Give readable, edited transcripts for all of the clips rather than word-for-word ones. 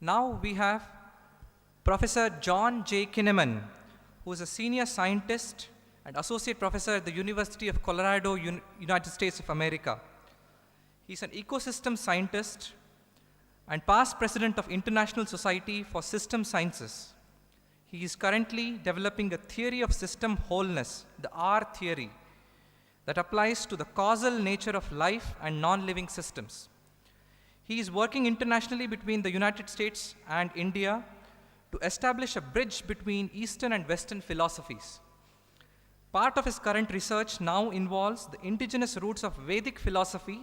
Now we have Professor John J. Kineman, who is a senior scientist and associate professor at the University of Colorado, United States of America. He's an ecosystem scientist and past president of International Society for System Sciences. He is currently developing a theory of system wholeness, the R theory, that applies to the causal nature of life and non-living systems. He is working internationally between the United States and India to establish a bridge between Eastern and Western philosophies. Part of his current research now involves the indigenous roots of Vedic philosophy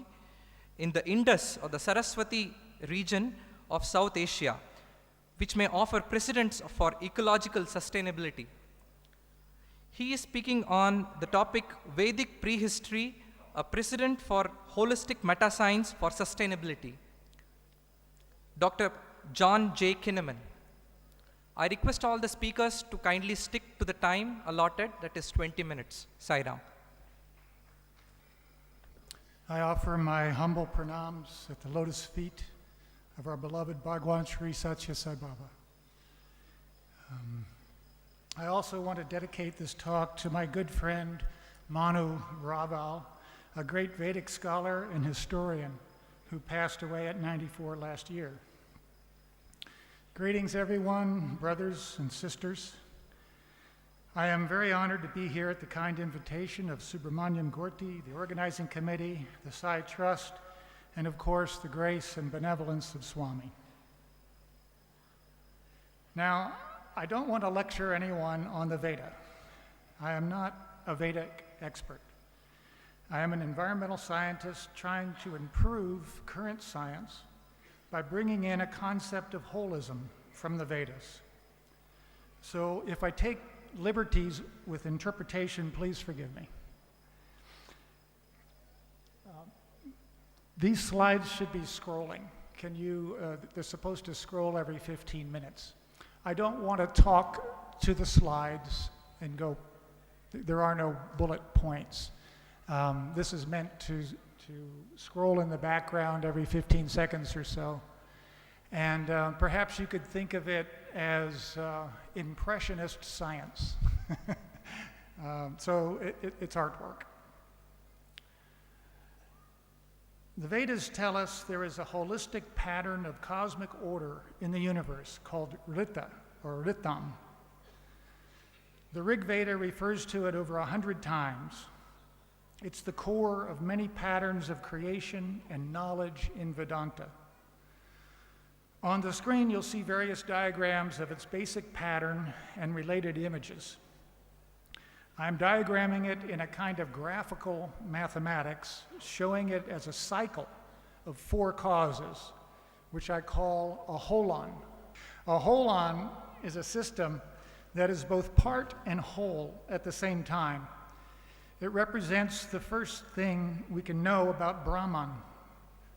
in the Indus or the Saraswati region of South Asia, which may offer precedents for ecological sustainability. He is speaking on the topic Vedic Prehistory, a precedent for holistic meta-science for sustainability. Dr. John J. Kineman. I request all the speakers to kindly stick to the time allotted, that is 20 minutes. Sai Ram. I offer my humble pranams at the lotus feet of our beloved Bhagwan Sri Sathya Sai Baba. I also want to dedicate this talk to my good friend Manu Raval, a great Vedic scholar and historian who passed away at 94 last year. Greetings, everyone, brothers and sisters. I am very honored to be here at the kind invitation of Subramaniam Gorti, the organizing committee, the Sai Trust, and of course, the grace and benevolence of Swami. Now, I don't want to lecture anyone on the Veda. I am not a Vedic expert. I am an environmental scientist trying to improve current science by bringing in a concept of holism from the Vedas. So if I take liberties with interpretation, please forgive me. These slides should be scrolling. They're supposed to scroll every 15 minutes. I don't want to talk to the slides and go, there are no bullet points. This is meant to scroll in the background every 15 seconds or so. And perhaps you could think of it as impressionist science. So it's artwork. The Vedas tell us there is a holistic pattern of cosmic order in the universe called Rita or Ritam. The Rig Veda refers to it over 100 times. It's the core of many patterns of creation and knowledge in Vedanta. On the screen, you'll see various diagrams of its basic pattern and related images. I'm diagramming it in a kind of graphical mathematics, showing it as a cycle of 4 causes, which I call a holon. A holon is a system that is both part and whole at the same time. It represents the first thing we can know about Brahman,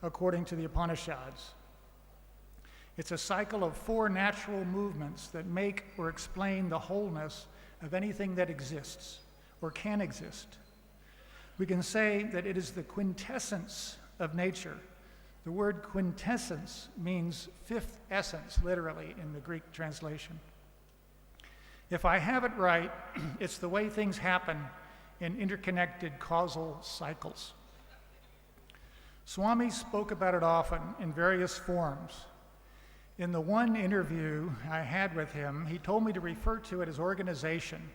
according to the Upanishads. It's a cycle of 4 natural movements that make or explain the wholeness of anything that exists or can exist. We can say that it is the quintessence of nature. The word quintessence means 5th essence, literally, in the Greek translation. If I have it right, it's the way things happen in interconnected causal cycles. Swami spoke about it often in various forms. In the one interview I had with him, he told me to refer to it as organization.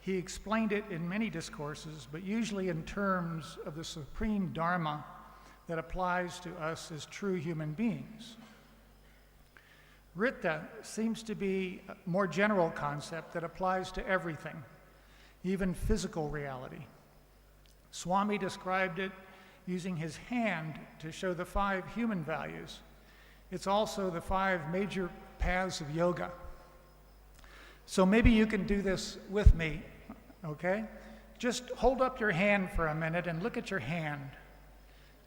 He explained it in many discourses, but usually in terms of the supreme dharma that applies to us as true human beings. Rita seems to be a more general concept that applies to everything, even physical reality. Swami described it using his hand to show the 5 human values. It's also the 5 major paths of yoga. So maybe you can do this with me, okay? Just hold up your hand for a minute and look at your hand.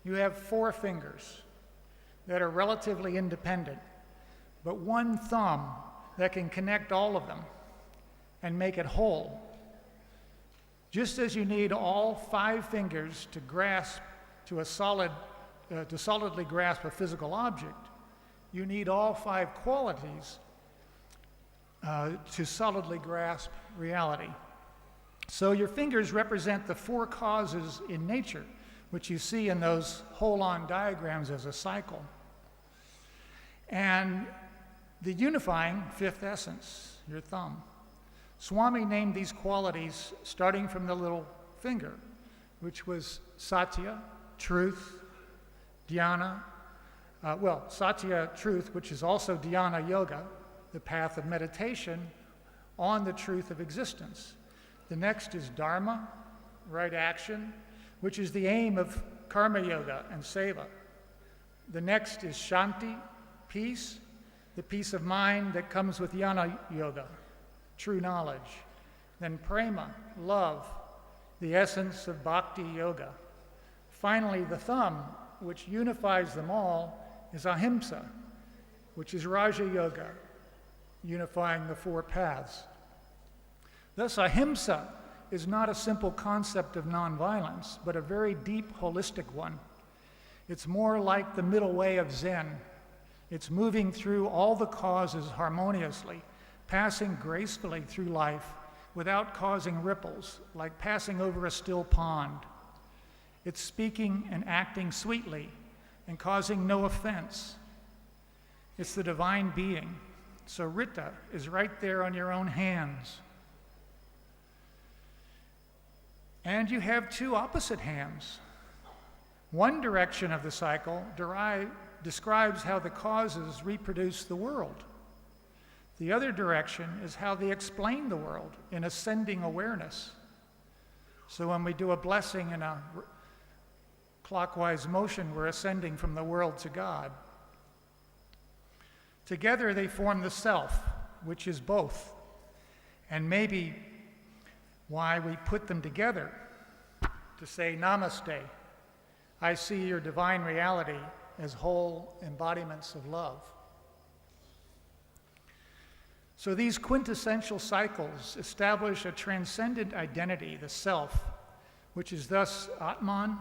You have 4 fingers that are relatively independent, but 1 thumb that can connect all of them and make it whole. Just as you need all 5 fingers to solidly grasp a physical object, you need all 5 qualities to solidly grasp reality. So your fingers represent the 4 causes in nature, which you see in those hold-on diagrams as a cycle. And the unifying 5th essence, your thumb. Swami named these qualities starting from the little finger, which was Satya, truth, dhyana, Satya, truth, which is also dhyana yoga, the path of meditation on the truth of existence. The next is dharma, right action, which is the aim of karma yoga and seva. The next is shanti, peace, the peace of mind that comes with jnana yoga, true knowledge. Then prema, love, the essence of bhakti yoga. Finally, the thumb, which unifies them all, is ahimsa, which is Raja Yoga, unifying the 4 paths. Thus, ahimsa is not a simple concept of nonviolence, but a very deep, holistic one. It's more like the middle way of Zen. It's moving through all the causes harmoniously, passing gracefully through life without causing ripples, like passing over a still pond. It's speaking and acting sweetly and causing no offense. It's the divine being. So Rita is right there on your own hands. And you have 2 opposite hands. One direction of the cycle describes how the causes reproduce the world. The other direction is how they explain the world in ascending awareness. So when we do a blessing in a clockwise motion, we're ascending from the world to God. Together they form the self, which is both, and maybe why we put them together to say namaste. I see your divine reality as whole embodiments of love. So these quintessential cycles establish a transcendent identity, the self, which is thus Atman,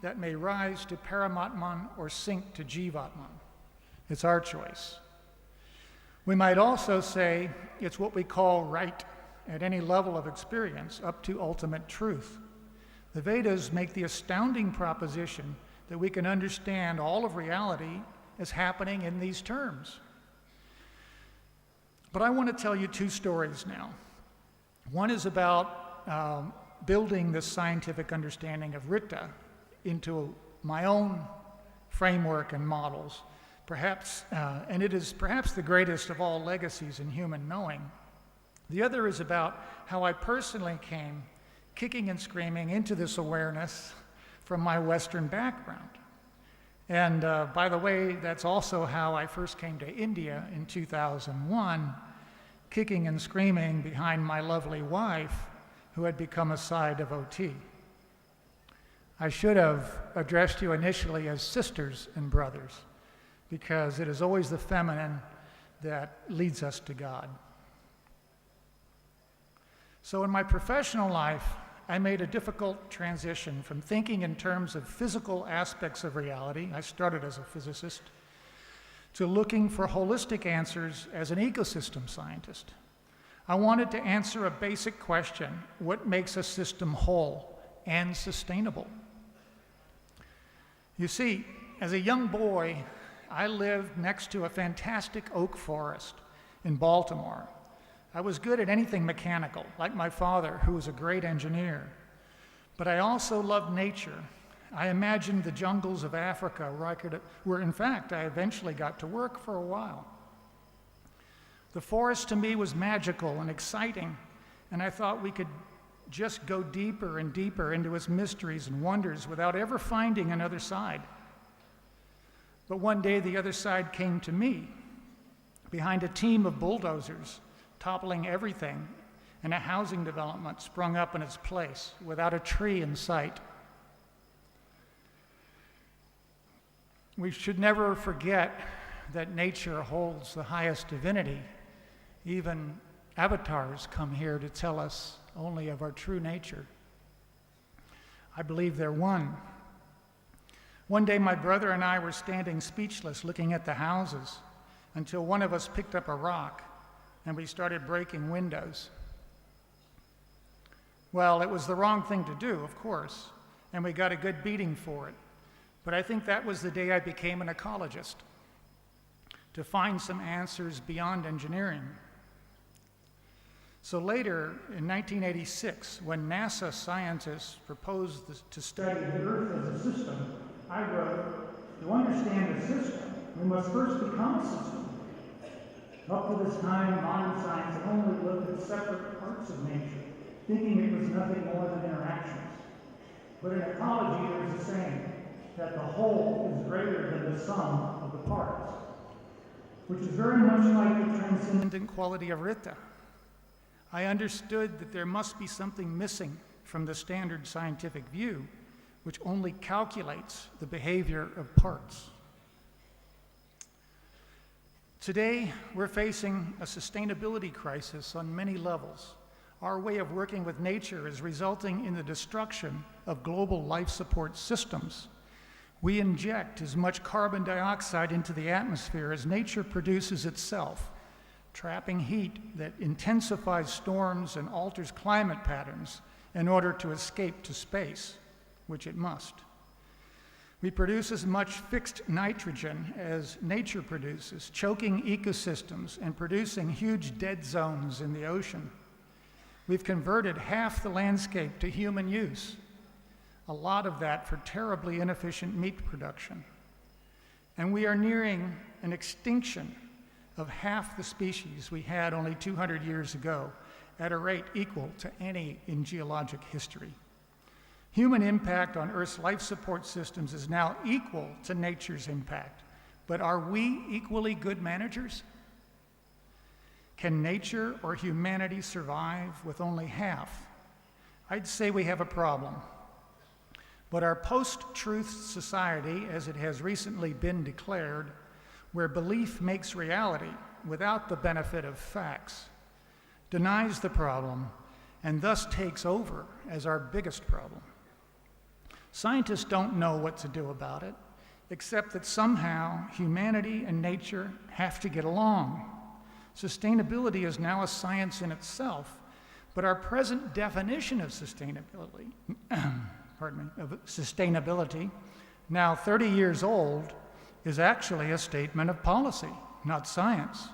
that may rise to Paramatman or sink to Jivatman. It's our choice. We might also say it's what we call right at any level of experience, up to ultimate truth. The Vedas make the astounding proposition that we can understand all of reality as happening in these terms. But I want to tell you 2 stories now. One is about building this scientific understanding of Rita into my own framework and models, perhaps, and it is perhaps the greatest of all legacies in human knowing. The other is about how I personally came kicking and screaming into this awareness from my Western background. And by the way, that's also how I first came to India in 2001, kicking and screaming behind my lovely wife, who had become a Sai devotee. I should have addressed you initially as sisters and brothers, because it is always the feminine that leads us to God. So in my professional life, I made a difficult transition from thinking in terms of physical aspects of reality, I started as a physicist, to looking for holistic answers as an ecosystem scientist. I wanted to answer a basic question: what makes a system whole and sustainable? You see, as a young boy, I lived next to a fantastic oak forest in Baltimore. I was good at anything mechanical, like my father, who was a great engineer. But I also loved nature. I imagined the jungles of Africa where in fact I eventually got to work for a while. The forest to me was magical and exciting, and I thought we could just go deeper and deeper into its mysteries and wonders without ever finding another side. But one day the other side came to me, behind a team of bulldozers, toppling everything, and a housing development sprung up in its place without a tree in sight. We should never forget that nature holds the highest divinity. Even avatars come here to tell us only of our true nature. I believe they're one. One day my brother and I were standing speechless looking at the houses. until one of us picked up a rock and we started breaking windows. Well, it was the wrong thing to do, of course, and we got a good beating for it. But I think that was the day I became an ecologist, to find some answers beyond engineering. So later, in 1986, when NASA scientists proposed to study the Earth as a system, I wrote, to understand the system, we must first become a system. Up to this time, modern science had only looked at separate parts of nature, thinking it was nothing more than interactions. But in ecology, there's a saying that the whole is greater than the sum of the parts, which is very much like the transcendent quality of Rita. I understood that there must be something missing from the standard scientific view, which only calculates the behavior of parts. Today, we're facing a sustainability crisis on many levels. Our way of working with nature is resulting in the destruction of global life support systems. We inject as much carbon dioxide into the atmosphere as nature produces itself, trapping heat that intensifies storms and alters climate patterns in order to escape to space, which it must. We produce as much fixed nitrogen as nature produces, choking ecosystems and producing huge dead zones in the ocean. We've converted half the landscape to human use, a lot of that for terribly inefficient meat production. And we are nearing an extinction of half the species we had only 200 years ago, at a rate equal to any in geologic history. Human impact on Earth's life support systems is now equal to nature's impact. But are we equally good managers? Can nature or humanity survive with only half? I'd say we have a problem. But our post-truth society, as it has recently been declared, where belief makes reality without the benefit of facts, denies the problem and thus takes over as our biggest problem. Scientists don't know what to do about it, except that somehow humanity and nature have to get along. Sustainability is now a science in itself, but our present definition of sustainability, now 30 years old, is actually a statement of policy, not science.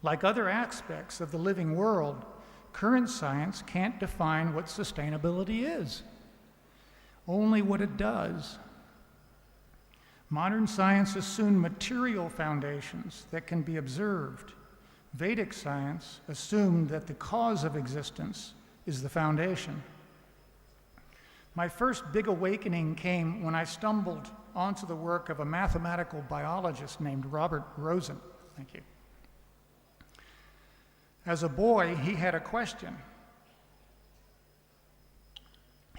Like other aspects of the living world, current science can't define what sustainability is, only what it does. Modern science assumes material foundations that can be observed. Vedic science assumed that the cause of existence is the foundation. My first big awakening came when I stumbled onto the work of a mathematical biologist named Robert Rosen. Thank you. As a boy, he had a question.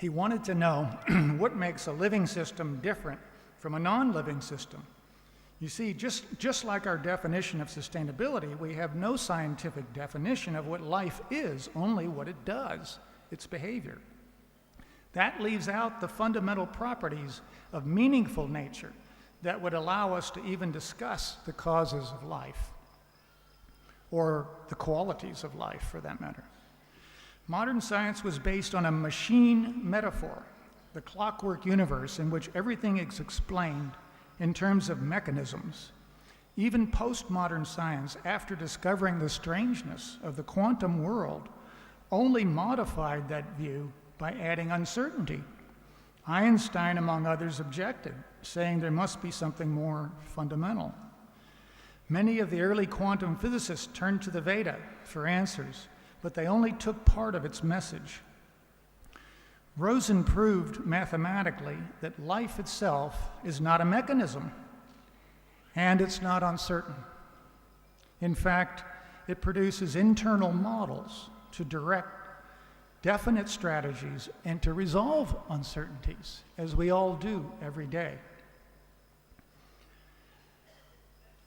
He wanted to know what makes a living system different from a non-living system. You see, just like our definition of sustainability, we have no scientific definition of what life is, only what it does, its behavior. That leaves out the fundamental properties of meaningful nature that would allow us to even discuss the causes of life, or the qualities of life, for that matter. Modern science was based on a machine metaphor, the clockwork universe in which everything is explained in terms of mechanisms. Even postmodern science, after discovering the strangeness of the quantum world, only modified that view by adding uncertainty. Einstein, among others, objected, saying there must be something more fundamental. Many of the early quantum physicists turned to the Veda for answers, but they only took part of its message. Rosen proved mathematically that life itself is not a mechanism, and it's not uncertain. In fact, it produces internal models to direct definite strategies and to resolve uncertainties, as we all do every day.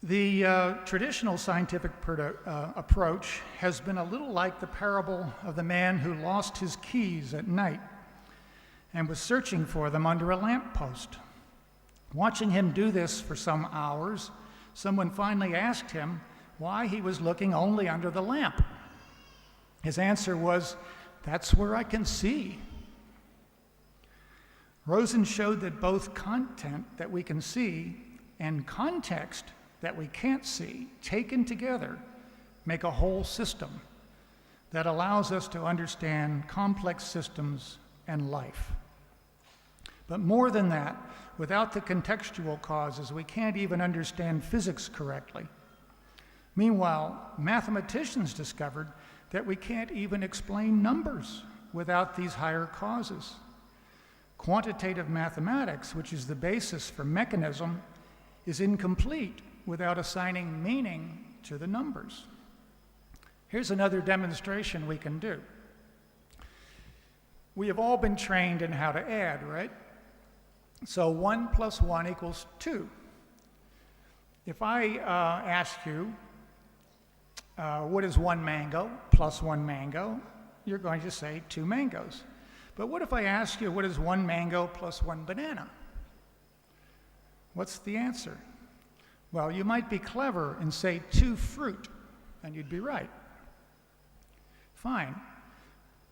The traditional scientific approach has been a little like the parable of the man who lost his keys at night and was searching for them under a lamppost. Watching him do this for some hours someone finally asked him why he was looking only under the lamp. His answer was, "That's where I can see." Rosen showed that both content that we can see and context that we can't see, taken together, make a whole system that allows us to understand complex systems and life. But more than that, without the contextual causes, we can't even understand physics correctly. Meanwhile, mathematicians discovered that we can't even explain numbers without these higher causes. Quantitative mathematics, which is the basis for mechanism, is incomplete without assigning meaning to the numbers. Here's another demonstration we can do. We have all been trained in how to add, right? So 1 plus 1 equals 2. If I ask you, what is 1 mango plus 1 mango? You're going to say 2 mangoes. But what if I ask you, what is 1 mango plus 1 banana? What's the answer? Well, you might be clever and say 2 fruit, and you'd be right. Fine.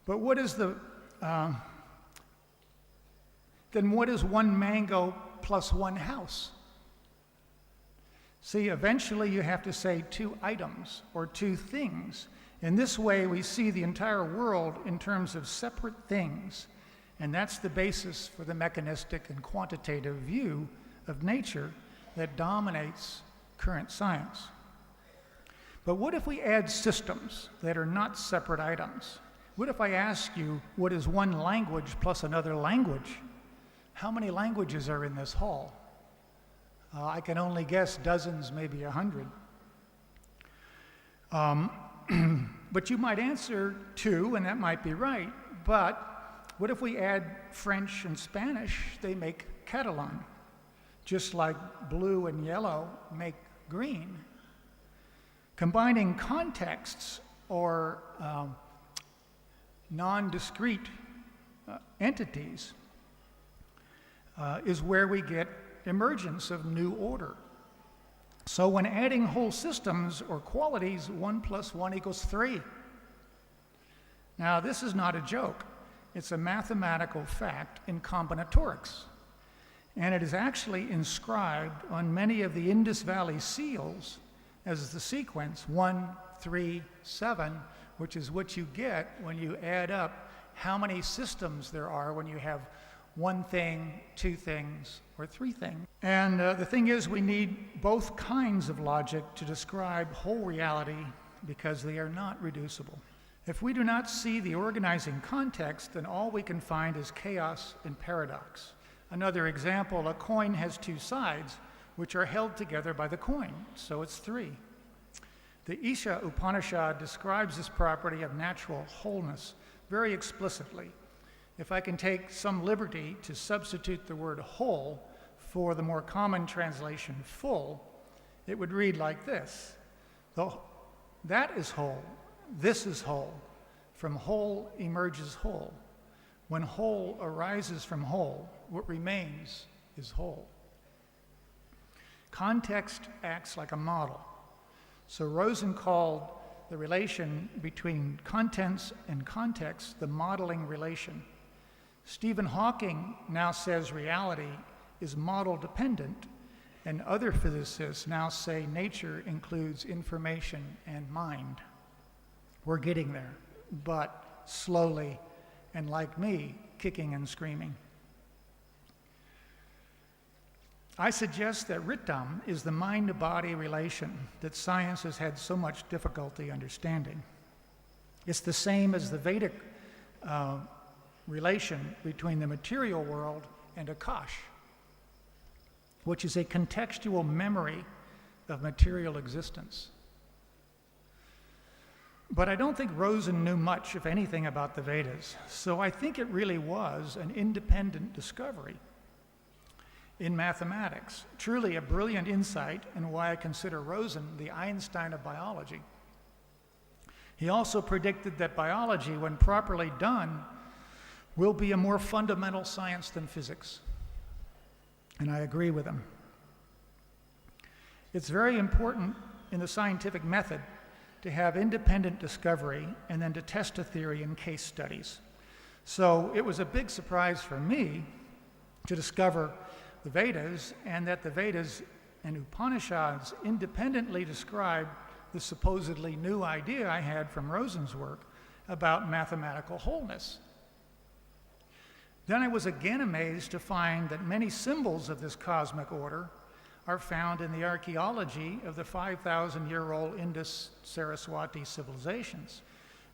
But what is then what is 1 mango plus 1 house? See, eventually you have to say 2 items or 2 things. In this way, we see the entire world in terms of separate things, and that's the basis for the mechanistic and quantitative view of nature that dominates current science. But what if we add systems that are not separate items? What if I ask you, what is 1 language plus another language? How many languages are in this hall? I can only guess dozens, maybe 100. But you might answer 2, and that might be right. But what if we add French and Spanish? They make Catalan, just like blue and yellow make green. Combining contexts or non-discrete entities is where we get emergence of new order. So when adding whole systems or qualities, 1 plus 1 equals 3. Now, this is not a joke. It's a mathematical fact in combinatorics. And it is actually inscribed on many of the Indus Valley seals as the sequence 1, 3, 7, which is what you get when you add up how many systems there are when you have 1 thing, 2 things, or 3 things. And the thing is, we need both kinds of logic to describe whole reality because they are not reducible. If we do not see the organizing context, then all we can find is chaos and paradox. Another example, a coin has 2 sides, which are held together by the coin, so it's 3. The Isha Upanishad describes this property of natural wholeness very explicitly. If I can take some liberty to substitute the word whole for the more common translation full, it would read like this. That is whole, this is whole, from whole emerges whole. When whole arises from whole, what remains is whole. Context acts like a model. So Rosen called the relation between contents and context the modeling relation. Stephen Hawking now says reality is model dependent, and other physicists now say nature includes information and mind. We're getting there, but slowly, and like me, kicking and screaming. I suggest that Ritam is the mind-to-body relation that science has had so much difficulty understanding. It's the same as the Vedic relation between the material world and Akash, which is a contextual memory of material existence. But I don't think Rosen knew much, if anything, about the Vedas, so I think it really was an independent discovery in mathematics, truly a brilliant insight, and why I consider Rosen the Einstein of biology. He also predicted that biology, when properly done, will be a more fundamental science than physics. And I agree with him. It's very important in the scientific method to have independent discovery and then to test a theory in case studies. So it was a big surprise for me to discover the Vedas, and that the Vedas and Upanishads independently described the supposedly new idea I had from Rosen's work about mathematical wholeness. Then I was again amazed to find that many symbols of this cosmic order are found in the archaeology of the 5,000-year-old Indus-Saraswati civilizations,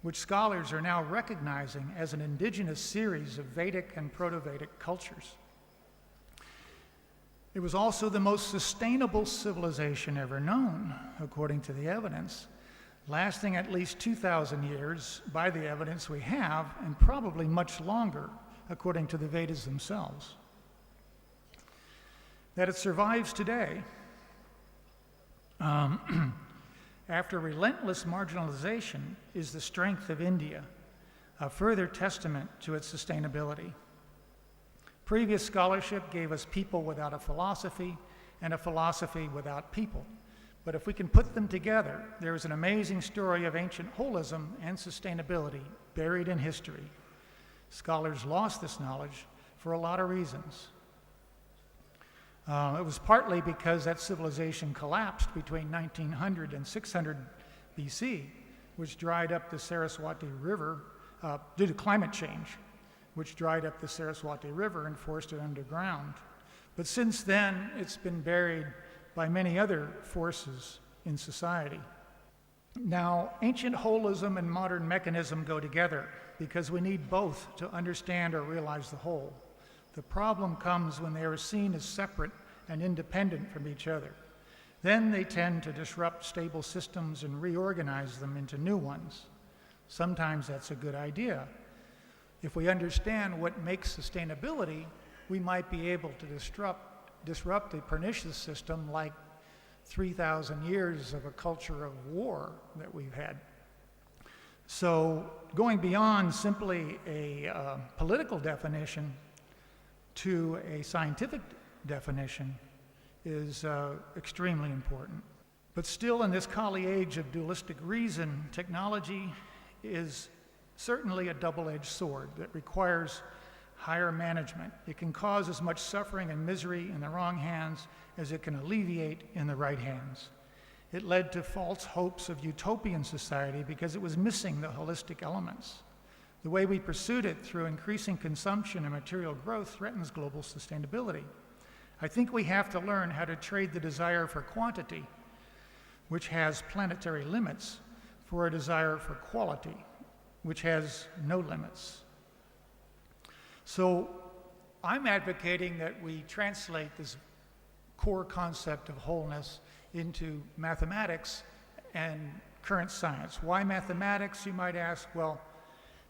which scholars are now recognizing as an indigenous series of Vedic and Proto-Vedic cultures. It was also the most sustainable civilization ever known, according to the evidence, lasting at least 2,000 years by the evidence we have, and probably much longer, according to the Vedas themselves. That it survives today, after relentless marginalization, is the strength of India, a further testament to its sustainability. Previous scholarship gave us people without a philosophy and a philosophy without people. But if we can put them together, there is an amazing story of ancient holism and sustainability buried in history. Scholars lost this knowledge for a lot of reasons. It was partly because that civilization collapsed between 1900 and 600 BC, which dried up the Saraswati River due to climate change, which dried up the Saraswati River and forced it underground. But since then, it's been buried by many other forces in society. Now, ancient holism and modern mechanism go together because we need both to understand or realize the whole. The problem comes when they are seen as separate and independent from each other. Then they tend to disrupt stable systems and reorganize them into new ones. Sometimes that's a good idea. If we understand what makes sustainability, we might be able to disrupt a pernicious system like 3,000 years of a culture of war that we've had. So going beyond simply a political definition to a scientific definition is extremely important. But still, in this Kali age of dualistic reason, technology is certainly a double-edged sword that requires higher management. It can cause as much suffering and misery in the wrong hands as it can alleviate in the right hands. It led to false hopes of utopian society because it was missing the holistic elements. The way we pursued it through increasing consumption and material growth threatens global sustainability. I think we have to learn how to trade the desire for quantity, which has planetary limits, for a desire for quality, which has no limits. So I'm advocating that we translate this core concept of wholeness into mathematics and current science. Why mathematics, you might ask? Well,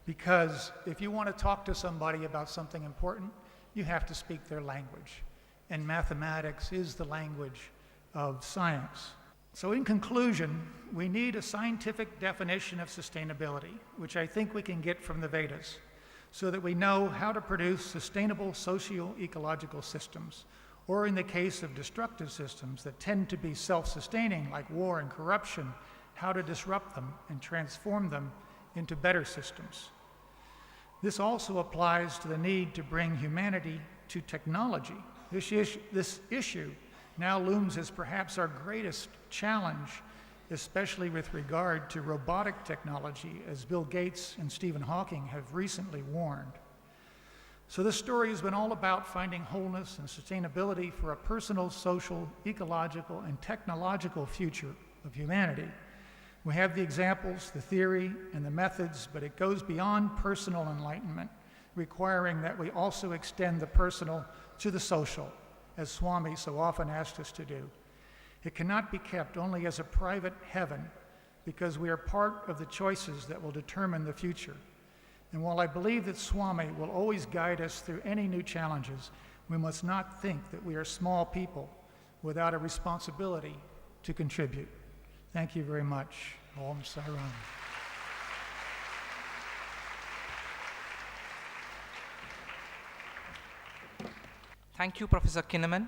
because if you want to talk to somebody about something important, you have to speak their language. And mathematics is the language of science. So in conclusion, we need a scientific definition of sustainability, which I think we can get from the Vedas, so that we know how to produce sustainable socio-ecological systems, or in the case of destructive systems that tend to be self-sustaining, like war and corruption, how to disrupt them and transform them into better systems. This also applies to the need to bring humanity to technology. This issue now looms as perhaps our greatest challenge, especially with regard to robotic technology, as Bill Gates and Stephen Hawking have recently warned. So this story has been all about finding wholeness and sustainability for a personal, social, ecological, and technological future of humanity. We have the examples, the theory, and the methods, but it goes beyond personal enlightenment, requiring that we also extend the personal to the social, as Swami so often asked us to do. It cannot be kept only as a private heaven, because we are part of the choices that will determine the future. And while I believe that Swami will always guide us through any new challenges, we must not think that we are small people without a responsibility to contribute. Thank you very much. Om Sai Ram. Thank you, Professor Kineman.